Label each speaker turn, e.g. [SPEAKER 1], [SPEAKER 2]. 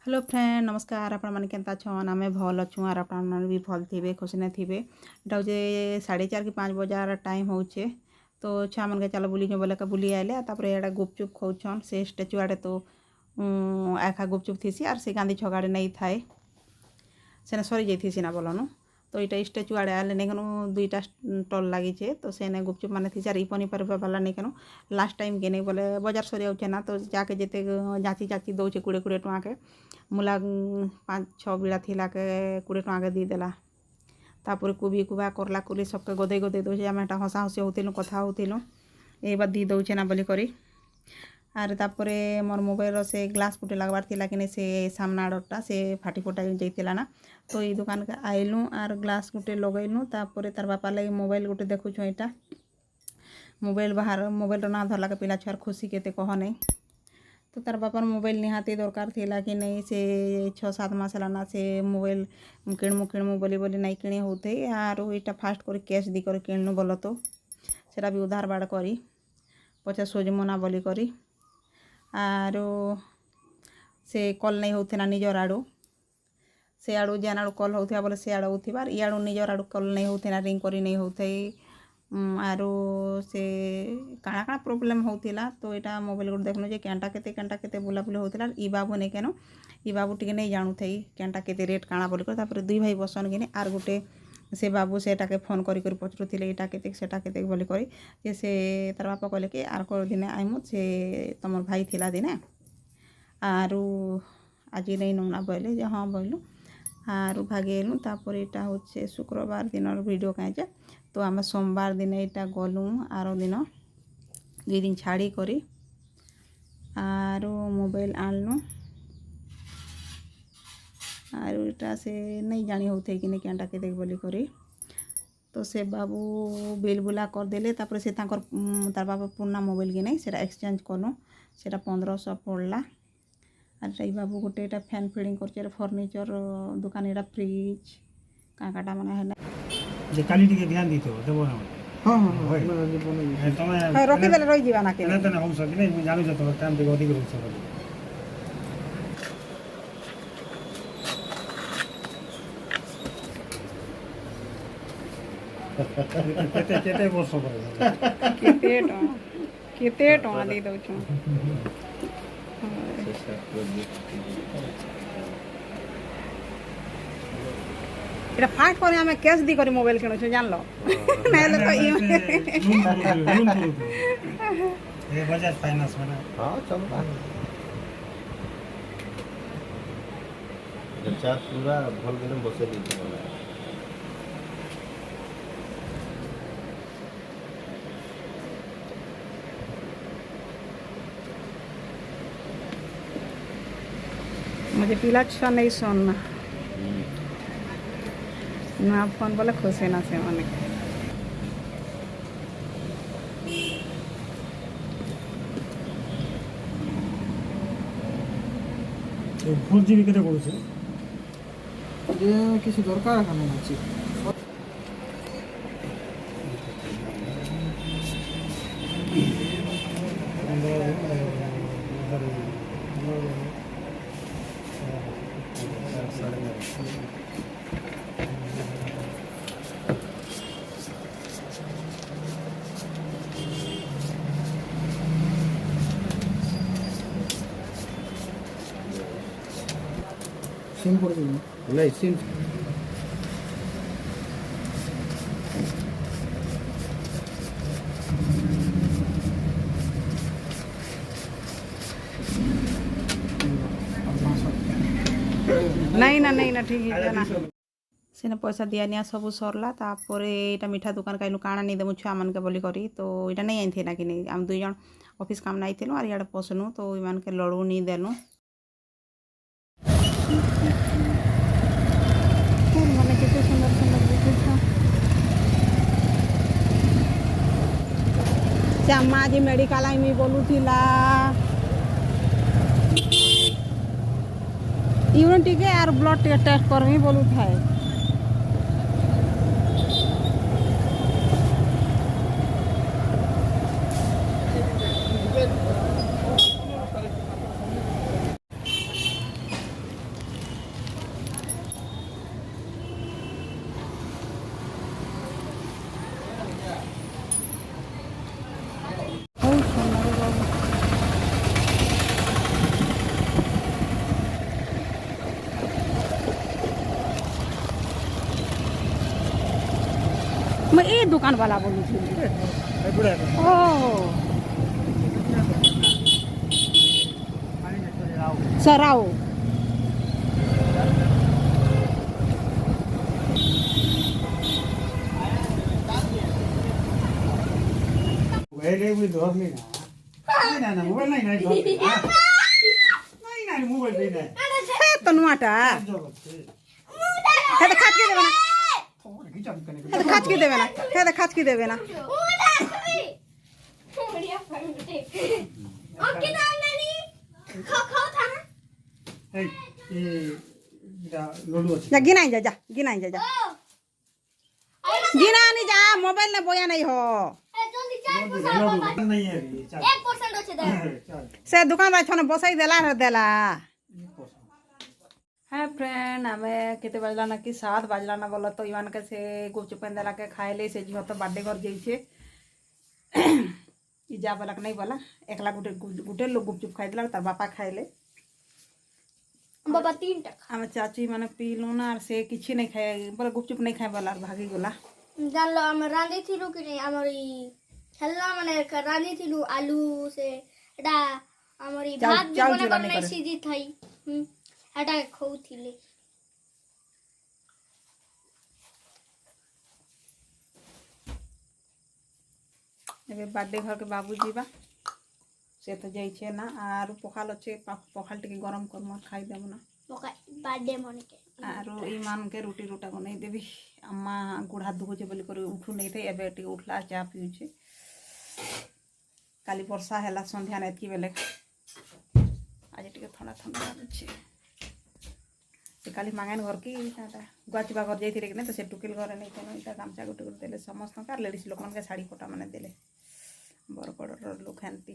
[SPEAKER 1] Hello friend नमस्कार आपण मैंने केंता छन आमे भल अच्छु आर आपण भी भल थे खुशी नहीं थे इटा हूँ 4:30 कि 5 बजार टाइम होचे तो छुआ मन के चल बुली बोले का बुली आए तापर एडा गुपचुप खाऊन से स्टेचू आड़े तो एका गुपचुप थीसी आर से गांधी छगाड़े नहीं थाए सेने सरी जाइसी ना बोलनु तो यहाँ स्टेचू आड़े आले नहीं कनु 2टा स्टल लगी तो सेने गुपचुप मैंने थी चार पनीपरिया वाला नहीं कनु लास्ट टाइम के नहीं बोले बजार सरी आउे ना तो जाके जिते जाची जाची दौचे 20 टଙ୍କା के मुला 5-6 बिड़ा थिला के 20 टଙ୍କା के दीदेला तापर कुबी कुबा करला कुली सबके गदे गदे दौचे आम एटा हसा हसी होलु कथा होलु ये बार दी दौचे ना बोली करी आर तापर मोर मोबाइल से ग्लास गुटे लगवार थिला कि से सामना आड़टा से फाटी फुटा जाइतिला ना तो ये दुकान के आइलु आर ग्लास गुटे लगैलु तापर तार बापा लगे मोबाइल गुटे देखुछु एटा मोबाइल बाहर मोबाइल ना धरला के पिला छुआर खुशी केते कह नहीं तो तार बापार मोबाइल निहाती दरकार थिला कि नहीं से 6-7 मास लाना से मोबाइल किणमु बोली बोली नहीं किणी होते आर इटा फास्ट कर कैश दी कर किणनु बोल तो सेटा भी उधार बाड़ करी पचा सोजमुना बोली करी आरो से कल नहीं होते ना निजर आड़ू से आड़ू जेन आड़ू कल होता बोले से आड़ू उठिबार इाड़ू निजर आड़ू कल नहीं होते ना रिंग करी नहीं होते आरो से काଣା काଣା प्रोब्लेम होतिला तो यहाँ मोबाइल गोटे देखनु जे केनटा केते बुलाबुली होतिला ई बाबू नहीं केनो ई बाबू टिके नहीं जानू थई केनटा केते रेट काଣା बोली कर तापर दुई भाई बसन किने आर गोटे से बाबू सेटा के फोन करी पचरुथिले एटा केते सेटा केते बोली करी जे से तार बापा कहले कि आर को दिने आइमु से तमर भाई थिला दिने आरु आज नहीं नौना बोले जे हाँ बोलू आरु भागेलु तापर एटा होचे शुक्रवार दिन वीडियो कहे तो आम सोमवार दिन यहाँ गलु आर दिन 2 दिन छाड़ी करी आरो मोबाइल आनलु आरो इटा से नहीं जानी होते कि नहीं केनटा के देख बोली करी तो से बाबू बिल बुला कर देले तापर से तार बाबा पुराना मोबाइल कि नहीं सेटा एक्सचेंज कलु सेटा 1500 पड़ला आर बाबू गोटे फैन फिडिंग कर फर्निचर दुकान यहाँ फ्रिज काकाटा मन है
[SPEAKER 2] जे काली टिके ध्यान दी तो देबो ना
[SPEAKER 1] हां हां तमे रखि देले रहि जीवा ना के
[SPEAKER 2] ना तने हम सकी नहीं जानू जे तो काम टिके अधिक रहि सके केते वर्ष पर
[SPEAKER 1] केते टका दे दउ छु এটা ফাস্ট করে আমি ক্যাশ দি করে মোবাইল কিনছো জানলো নাহলে তো
[SPEAKER 2] ये बजाज फाइनेंस में ना
[SPEAKER 3] हाँ चलो चार पूरा भल दिन बसे दी
[SPEAKER 1] मुझे पिला छुआ नहीं सुनना ना फोन बोले खुशी ना से मैंने
[SPEAKER 2] फोर जीबी केते पड़ुছে
[SPEAKER 4] যে কিছু দরকার এখানে আছে সিম করে দিন
[SPEAKER 3] नहीं सिम
[SPEAKER 1] नहीं ना ठीक है ना सेने पैसा दिया निया सब सरला तापर यहाँ मीठा दुकान कहीं काଣା नहीं देमु छुआ मन के बोली करी तो यहाँ नहीं आई ना कि नहीं आम 2 जन ऑफिस काम नहीं थे आर इे पसनु तो इन के लड़ू नहीं देनु मैंने कितने सुंदर सुंदर दिखे से अम्मा आज मेडिकल आई बोलू थिला यूरिन टिके आर ब्लड टिके टेस्ट करमी बोलू थाए ମୁଁ ଏ ଦୋକାନ ବାଲା ବୋଲୁଥିଲି
[SPEAKER 2] ଏଗୁଡ଼ା
[SPEAKER 1] ଓ ସରାଉ
[SPEAKER 2] ମୋବାଇଲ ବି ଧରଲି ନା ନା ମୋବାଇଲ ନାଇଁ ନାଇଁ ଧରଲି ନାଇଁ ନାଇଁ ମୋବାଇଲ ଦେଇ ନାଇଁ
[SPEAKER 1] ହେ ତ ନୂଆଟା ହେ ଖାଚକି ଦେବେ ନା ହେ ଖାଚକି ଦେବେ ନା ହେ ଖାଚକି ଦେବେ ନା
[SPEAKER 2] এই এটা লডু আছে
[SPEAKER 1] যা গিনাই যা যা গিনাই যা যা গিনা নি যা মোবাইল না বয়া নাই हो
[SPEAKER 2] লডু নাই আরে চাল
[SPEAKER 5] 1% আছে দেখ
[SPEAKER 2] চাল
[SPEAKER 1] ସେ ଦୋକାନदार ଛନେ ବସାଇ ଦେଲା ରେ ଦେଲା হ্যাঁ ফ্রেন্ড আমি কেতে বাজলা না কি 7 বাজলা না গল তো ইমানকে সে গুপচুপ দেলা के খাইলে সে ঝিও তো বার্থডে ঘর যাইছে ই যা বলা নাই বলা একলা গুটে গুটে লোক গুপচুপ খাই দিলা তার বাপা খাইলে
[SPEAKER 5] বাবা 3 টাকা
[SPEAKER 1] আমি চাচি মানে পিলু না আর সে কিছু নাই খাই বলে গুপচুপ নাই খাই বলা আর ভাগি গলা
[SPEAKER 5] জানলো আমি রাঁধি থিলু কি নাই আমার এই খেলনা মানে রাঁধি থিলু আলু সে এটা আমার এই ভাত
[SPEAKER 1] চাউল
[SPEAKER 5] মনে
[SPEAKER 1] চুলা
[SPEAKER 5] করে
[SPEAKER 1] নাই
[SPEAKER 5] নাই
[SPEAKER 1] করে।
[SPEAKER 5] সিজি থাই এটা খাউথিলে
[SPEAKER 1] ଏବେ ବାର୍ଥଡେ ଘରକେ ବାବୁ ଯିବା ସେ ତ ଯାଇଛେ ନା ଆରୁ ପଖାଲ ଅଛେ ପଖାଲ ଟିକେ ଗରମ କରମ ଖାଇଦେବୁ ନା
[SPEAKER 5] ওকে বার্থডে মনেকে
[SPEAKER 1] ଆରୁ ଏମାନକେ ରୁଟି ରୁଟା ବନେଇ ଦେବି ଆମ୍ମା ଗୋଡ଼ ହାତ ଦୁଖୁଛେ ବୋଲି କରି ଉଠୁ ନେଇଥାଏ ଏବେ ଟିକେ ଉଠଲା ଚା ପିଉଛେ କାଲି ବର୍ଷା ହେଲା ସନ୍ଧ୍ୟାରେ ଏତ୍କି ବେଲେ ଆଜି ଟିକେ ଥଣ୍ଡା ଥଣ୍ଡା ଲାଗୁଛି ସେ କାଲି ମାଙ୍ଗେନ ଘରକି ଗୁଆଚିବା ଘର ଯାଇଥିଲେ କି ନା ତ ସେ ଟୁକିଲ ଘରେ ନେଇଥିଲେ ଏଇଟା ଗାମଛା ଗୋଟେ ଗୋଟେ ଦେଲେ ସମସ୍ତଙ୍କୁ ଆର୍ ଲେଡ଼ିସ୍ ଲୋକମାନଙ୍କୁ ଶାଢ଼ୀ ପଟା ମାନେ ଦେଲେ ବରଗଡ଼ର ଲୋକ ଏନ୍ତି